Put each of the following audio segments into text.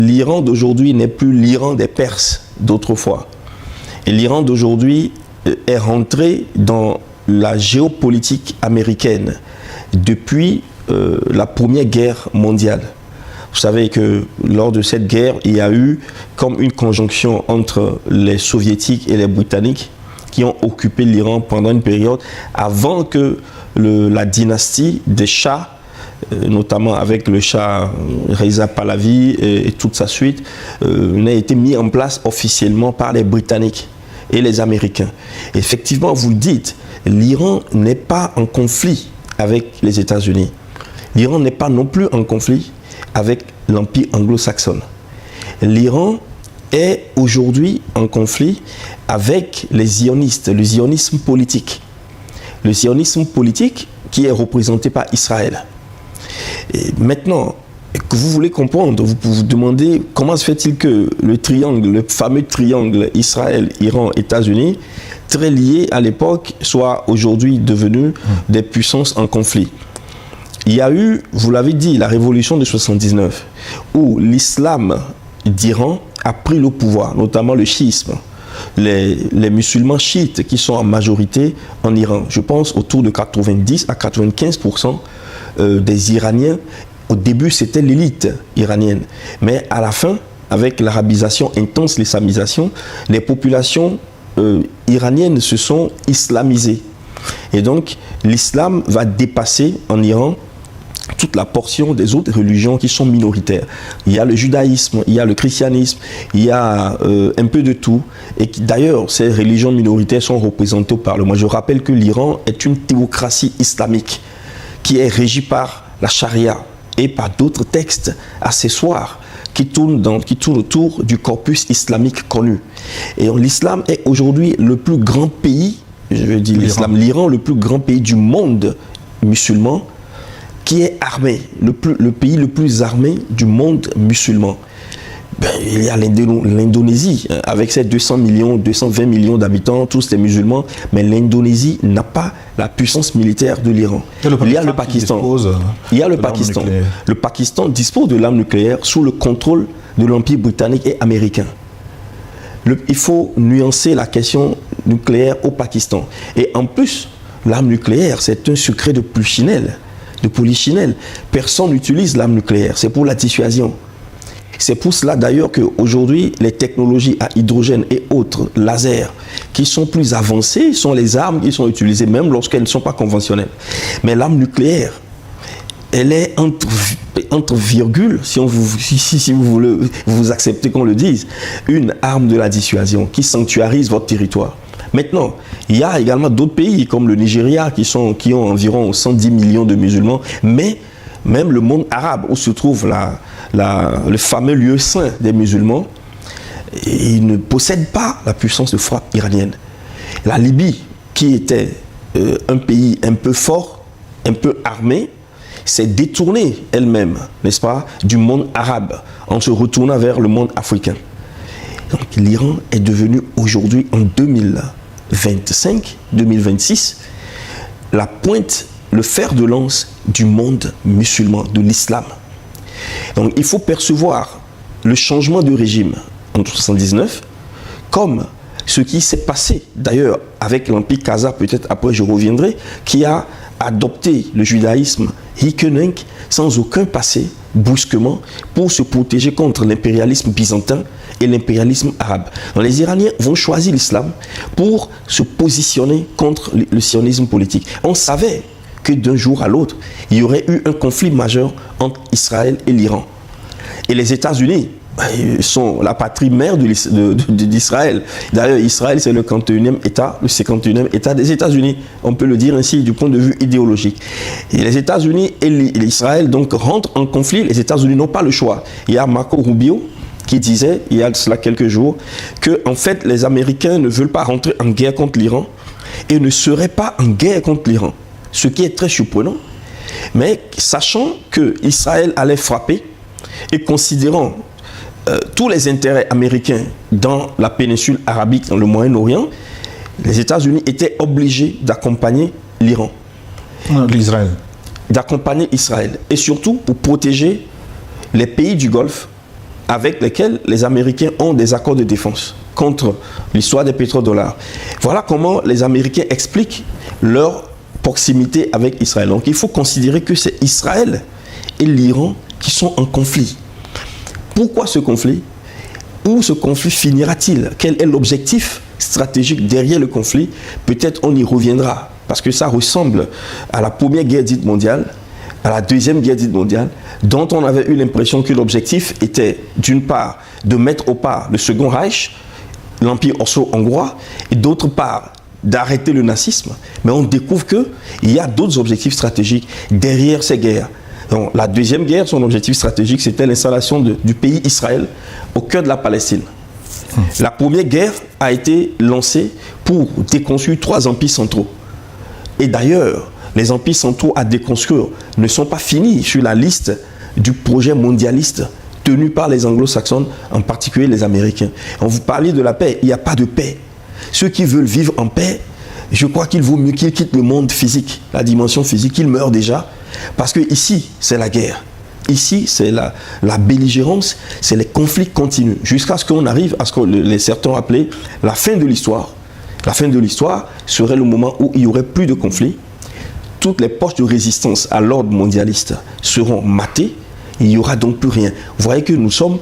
l'Iran d'aujourd'hui n'est plus l'Iran des Perses d'autrefois. Et l'Iran d'aujourd'hui est rentré dans la géopolitique américaine depuis la Première Guerre mondiale. Vous savez que lors de cette guerre, il y a eu comme une conjonction entre les Soviétiques et les Britanniques qui ont occupé l'Iran pendant une période avant que la dynastie des Shahs, notamment avec le Shah Reza Pahlavi et toute sa suite, n'ait été mis en place officiellement par les Britanniques et les Américains. Effectivement, vous le dites, l'Iran n'est pas en conflit avec les États-Unis. L'Iran n'est pas non plus en conflit avec l'Empire anglo-saxon. L'Iran est aujourd'hui en conflit avec les zionistes, le zionisme politique. Le zionisme politique qui est représenté par Israël. Et maintenant, que vous voulez comprendre, vous vous demandez comment se fait-il que le triangle, le fameux triangle Israël, Iran, États-Unis, très lié à l'époque, soit aujourd'hui devenu des puissances en conflit. Il y a eu, vous l'avez dit, la révolution de 79, où l'islam d'Iran a pris le pouvoir, notamment le chiisme. Les musulmans chiites qui sont en majorité en Iran, je pense autour de 90 à 95% des Iraniens, au début c'était l'élite iranienne, mais à la fin, avec l'arabisation intense, l'islamisation, les populations iraniennes se sont islamisées. Et donc l'islam va dépasser en Iran toute la portion des autres religions qui sont minoritaires. Il y a le judaïsme, il y a le christianisme, il y a un peu de tout. Et d'ailleurs, ces religions minoritaires sont représentées au Parlement. Je rappelle que l'Iran est une théocratie islamique qui est régie par la charia et par d'autres textes accessoires qui tournent autour du corpus islamique connu. Et l'islam est aujourd'hui le plus grand pays, je veux dire l'Iran, le plus grand pays du monde musulman, qui est armé, le pays le plus armé du monde musulman. Il y a l'Indonésie, avec ses 200 millions, 220 millions d'habitants, tous des musulmans, mais l'Indonésie n'a pas la puissance militaire de l'Iran. Il y a le Pakistan. Il y a le Pakistan. Le Pakistan dispose de l'arme nucléaire sous le contrôle de l'Empire britannique et américain. Il faut nuancer la question nucléaire au Pakistan. Et en plus, l'arme nucléaire, c'est un secret de Polichinelle. Personne n'utilise l'arme nucléaire, c'est pour la dissuasion. C'est pour cela d'ailleurs qu'aujourd'hui, les technologies à hydrogène et autres lasers qui sont plus avancées sont les armes qui sont utilisées, même lorsqu'elles ne sont pas conventionnelles. Mais l'arme nucléaire, elle est entre virgules, si vous voulez, vous acceptez qu'on le dise, une arme de la dissuasion qui sanctuarise votre territoire. Maintenant, il y a également d'autres pays comme le Nigeria qui ont environ 110 millions de musulmans, mais même le monde arabe où se trouve le fameux lieu saint des musulmans, il ne possède pas la puissance de frappe iranienne. La Libye, qui était un pays un peu fort, un peu armé, s'est détournée elle-même, n'est-ce pas, du monde arabe en se retournant vers le monde africain. Donc l'Iran est devenu aujourd'hui, en 2025, 2026, la pointe, le fer de lance du monde musulman, de l'islam. Donc il faut percevoir le changement de régime en 1979 comme ce qui s'est passé d'ailleurs avec l'Empire Khazar, peut-être après je reviendrai, qui a adopté le judaïsme Hikening sans aucun passé, brusquement, pour se protéger contre l'impérialisme byzantin et l'impérialisme arabe. Donc, les Iraniens vont choisir l'islam pour se positionner contre le sionisme politique. On savait que d'un jour à l'autre, il y aurait eu un conflit majeur entre Israël et l'Iran. Et les États-Unis sont la patrie mère d'Israël. D'ailleurs, Israël, c'est le 51e État, le 51e État des États-Unis. On peut le dire ainsi du point de vue idéologique. Et les États-Unis et l'Israël donc rentrent en conflit. Les États-Unis n'ont pas le choix. Il y a Marco Rubio qui disait, il y a de cela quelques jours, que en fait, les Américains ne veulent pas rentrer en guerre contre l'Iran et ne seraient pas en guerre contre l'Iran. Ce qui est très surprenant. Mais sachant que Israël allait frapper et considérant tous les intérêts américains dans la péninsule arabique, dans le Moyen-Orient, les États-Unis étaient obligés d'accompagner l'Iran. D'accompagner Israël. Et surtout pour protéger les pays du Golfe avec lesquels les Américains ont des accords de défense contre l'histoire des pétrodollars. Voilà comment les Américains expliquent leur proximité avec Israël. Donc il faut considérer que c'est Israël et l'Iran qui sont en conflit. Pourquoi ce conflit? Où ce conflit finira-t-il? Quel est l'objectif stratégique derrière le conflit? Peut-être on y reviendra, parce que ça ressemble à la première guerre dite mondiale, à la deuxième guerre dite mondiale, dont on avait eu l'impression que l'objectif était, d'une part, de mettre au pas le Second Reich, l'Empire austro-hongrois, et d'autre part, d'arrêter le nazisme. Mais on découvre qu'il y a d'autres objectifs stratégiques derrière ces guerres. Donc, la deuxième guerre, son objectif stratégique, c'était l'installation du pays Israël au cœur de la Palestine. La première guerre a été lancée pour déconstruire 3 empires centraux. Et d'ailleurs, les empires centraux à déconstruire ne sont pas finis sur la liste du projet mondialiste tenu par les anglo-saxons, en particulier les Américains. On vous parlait de la paix, il n'y a pas de paix. Ceux qui veulent vivre en paix, je crois qu'il vaut mieux qu'ils quittent le monde physique, la dimension physique, qu'ils meurent déjà, parce que ici, c'est la guerre. Ici, c'est la belligérance, c'est les conflits continus, jusqu'à ce qu'on arrive à ce que les certains appelaient la fin de l'histoire. La fin de l'histoire serait le moment où il n'y aurait plus de conflits. Toutes les poches de résistance à l'ordre mondialiste seront matées. Il n'y aura donc plus rien. Vous voyez que nous sommes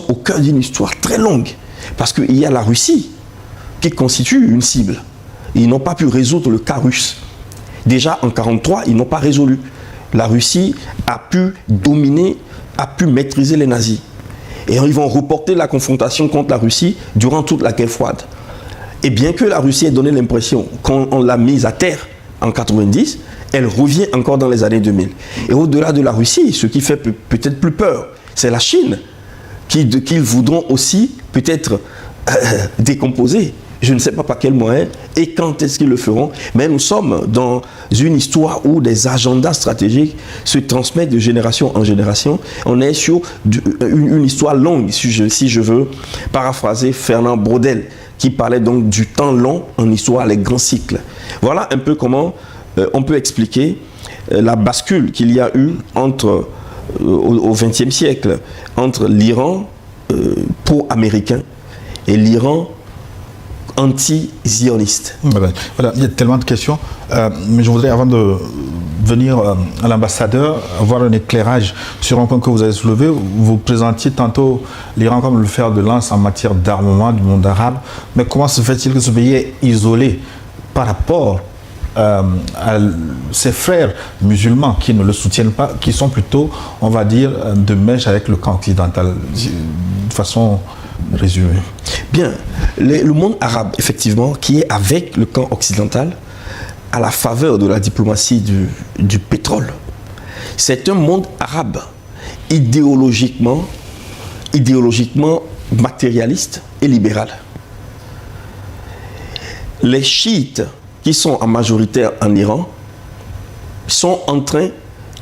au cœur d'une histoire très longue. Parce qu'il y a la Russie qui constitue une cible. Ils n'ont pas pu résoudre le cas russe. Déjà en 1943, ils n'ont pas résolu. La Russie a pu dominer, a pu maîtriser les nazis. Et ils vont reporter la confrontation contre la Russie durant toute la guerre froide. Et bien que la Russie ait donné l'impression qu'on l'a mise à terre en 1990, elle revient encore dans les années 2000. Et au-delà de la Russie, ce qui fait peut-être plus peur, c'est la Chine, qu'ils voudront aussi peut-être décomposer. Je ne sais pas par quel moyen et quand est-ce qu'ils le feront, mais nous sommes dans une histoire où des agendas stratégiques se transmettent de génération en génération. On est sur une histoire longue, si je veux paraphraser Fernand Braudel, qui parlait donc du temps long en histoire, les grands cycles. Voilà un peu comment on peut expliquer la bascule qu'il y a eu au XXe siècle entre l'Iran pro-américain et l'Iran anti-zioniste. Voilà, il y a tellement de questions, mais je voudrais, avant de venir à l'ambassadeur, avoir un éclairage sur un point que vous avez soulevé. Vous présentiez tantôt l'Iran comme le fer de lance en matière d'armement du monde arabe, mais comment se fait-il que ce pays est isolé par rapport à ses frères musulmans qui ne le soutiennent pas, qui sont plutôt, on va dire, de mèche avec le camp occidental, de façon résumée? Bien, le monde arabe, effectivement, qui est avec le camp occidental, à la faveur de la diplomatie du pétrole. C'est un monde arabe idéologiquement matérialiste et libéral. Les chiites qui sont en majorité en Iran sont en train,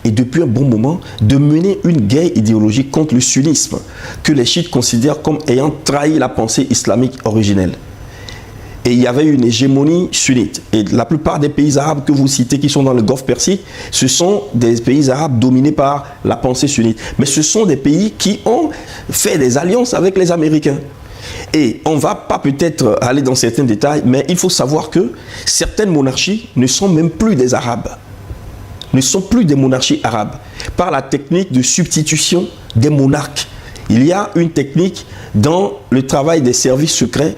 et depuis un bon moment, de mener une guerre idéologique contre le sunnisme que les chiites considèrent comme ayant trahi la pensée islamique originelle. Et il y avait une hégémonie sunnite. Et la plupart des pays arabes que vous citez qui sont dans le Golfe Persique, ce sont des pays arabes dominés par la pensée sunnite. Mais ce sont des pays qui ont fait des alliances avec les Américains. Et on ne va pas peut-être aller dans certains détails, mais il faut savoir que certaines monarchies ne sont même plus des Arabes. Ne sont plus des monarchies arabes. Par la technique de substitution des monarques. Il y a une technique dans le travail des services secrets,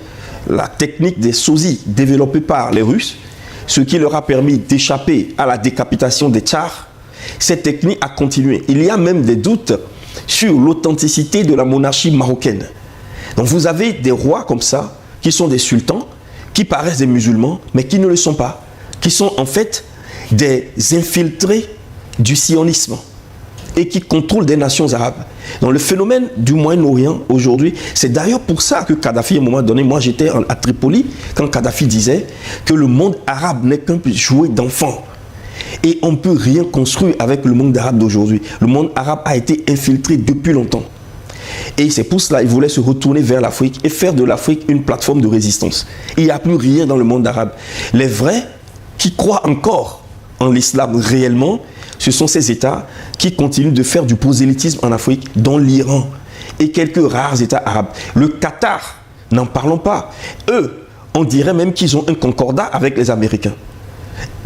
la technique des sosies développée par les Russes, ce qui leur a permis d'échapper à la décapitation des tsars. Cette technique a continué. Il y a même des doutes sur l'authenticité de la monarchie marocaine. Donc vous avez des rois comme ça, qui sont des sultans, qui paraissent des musulmans, mais qui ne le sont pas, qui sont en fait des infiltrés du sionisme et qui contrôlent des nations arabes. Donc le phénomène du Moyen-Orient aujourd'hui, c'est d'ailleurs pour ça que Kadhafi, à un moment donné, moi j'étais à Tripoli, quand Kadhafi disait que le monde arabe n'est qu'un jouet d'enfants. Et on ne peut rien construire avec le monde arabe d'aujourd'hui. Le monde arabe a été infiltré depuis longtemps. Et c'est pour cela qu'il voulait se retourner vers l'Afrique et faire de l'Afrique une plateforme de résistance. Il n'y a plus rien dans le monde arabe. Les vrais qui croient encore en l'islam réellement, ce sont ces États qui continuent de faire du prosélytisme en Afrique, dont l'Iran. et quelques rares États arabes. Le Qatar, n'en parlons pas. Eux, on dirait même qu'ils ont un concordat avec les Américains,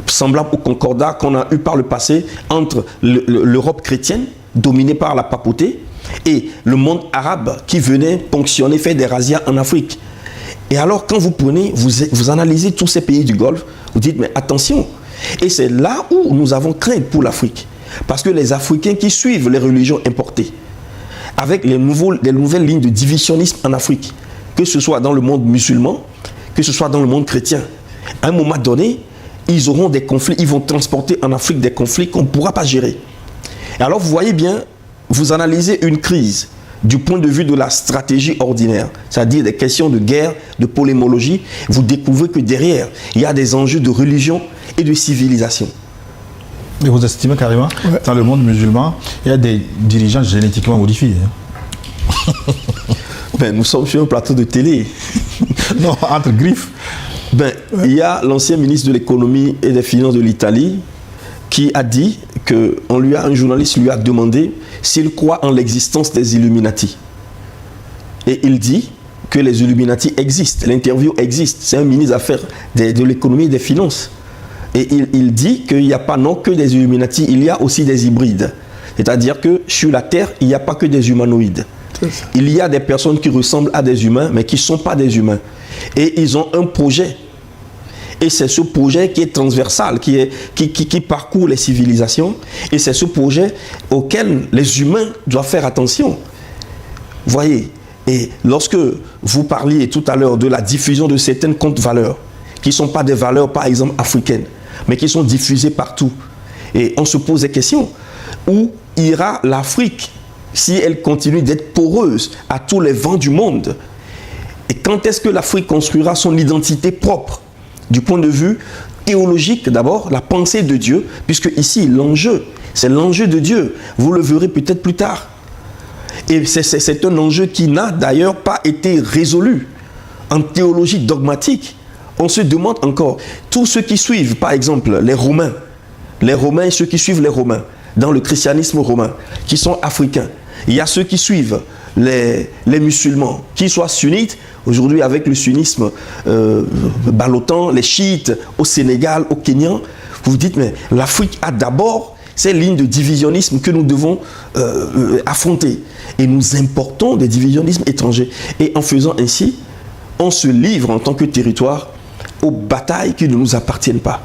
semblable au concordat qu'on a eu par le passé entre l'Europe chrétienne, dominée par la papauté, et le monde arabe qui venait ponctionner, faire des razzias en Afrique. Et alors, quand vous prenez, vous analysez tous ces pays du Golfe, vous dites, mais attention. Et c'est là où nous avons crainte pour l'Afrique. Parce que les Africains qui suivent les religions importées, avec les nouvelles lignes de divisionnisme en Afrique, que ce soit dans le monde musulman, que ce soit dans le monde chrétien, à un moment donné, ils auront des conflits, ils vont transporter en Afrique des conflits qu'on ne pourra pas gérer. Et alors, vous voyez bien, vous analysez une crise du point de vue de la stratégie ordinaire, c'est-à-dire des questions de guerre, de polémologie, vous découvrez que derrière, il y a des enjeux de religion et de civilisation. Et vous estimez carrément, dans le monde musulman, il y a des dirigeants génétiquement modifiés. Ben, nous sommes sur un plateau de télé. Non, entre griffes. Ben, il y a l'ancien ministre de l'économie et des finances de l'Italie qui a dit un journaliste lui a demandé s'il croit en l'existence des Illuminati. Et il dit que les Illuminati existent, l'interview existe. C'est un ministre des Affaires de l'économie et des finances. Et il dit qu'il n'y a pas non que des Illuminati, il y a aussi des hybrides. C'est-à-dire que sur la Terre, il n'y a pas que des humanoïdes. Il y a des personnes qui ressemblent à des humains, mais qui ne sont pas des humains. Et ils ont un projet. Et c'est ce projet qui est transversal, qui parcourt les civilisations. Et c'est ce projet auquel les humains doivent faire attention. Voyez, et lorsque vous parliez tout à l'heure de la diffusion de certaines comptes-valeurs, qui ne sont pas des valeurs, par exemple, africaines, mais qui sont diffusées partout. Et on se pose des questions. Où ira l'Afrique si elle continue d'être poreuse à tous les vents du monde? Et quand est-ce que l'Afrique construira son identité propre? Du point de vue théologique, d'abord, la pensée de Dieu, puisque ici, l'enjeu, c'est l'enjeu de Dieu. Vous le verrez peut-être plus tard. Et c'est un enjeu qui n'a d'ailleurs pas été résolu en théologie dogmatique. On se demande encore, tous ceux qui suivent, par exemple, les Romains et ceux qui suivent les Romains, dans le christianisme romain, qui sont africains. Il y a ceux qui suivent les musulmans, qu'ils soient sunnites, aujourd'hui avec le sunnisme ballottant, les chiites au Sénégal, au Kenya. Vous vous dites, mais l'Afrique a d'abord ces lignes de divisionnisme que nous devons affronter. Et nous importons des divisionnismes étrangers. Et en faisant ainsi, on se livre en tant que territoire aux batailles qui ne nous appartiennent pas.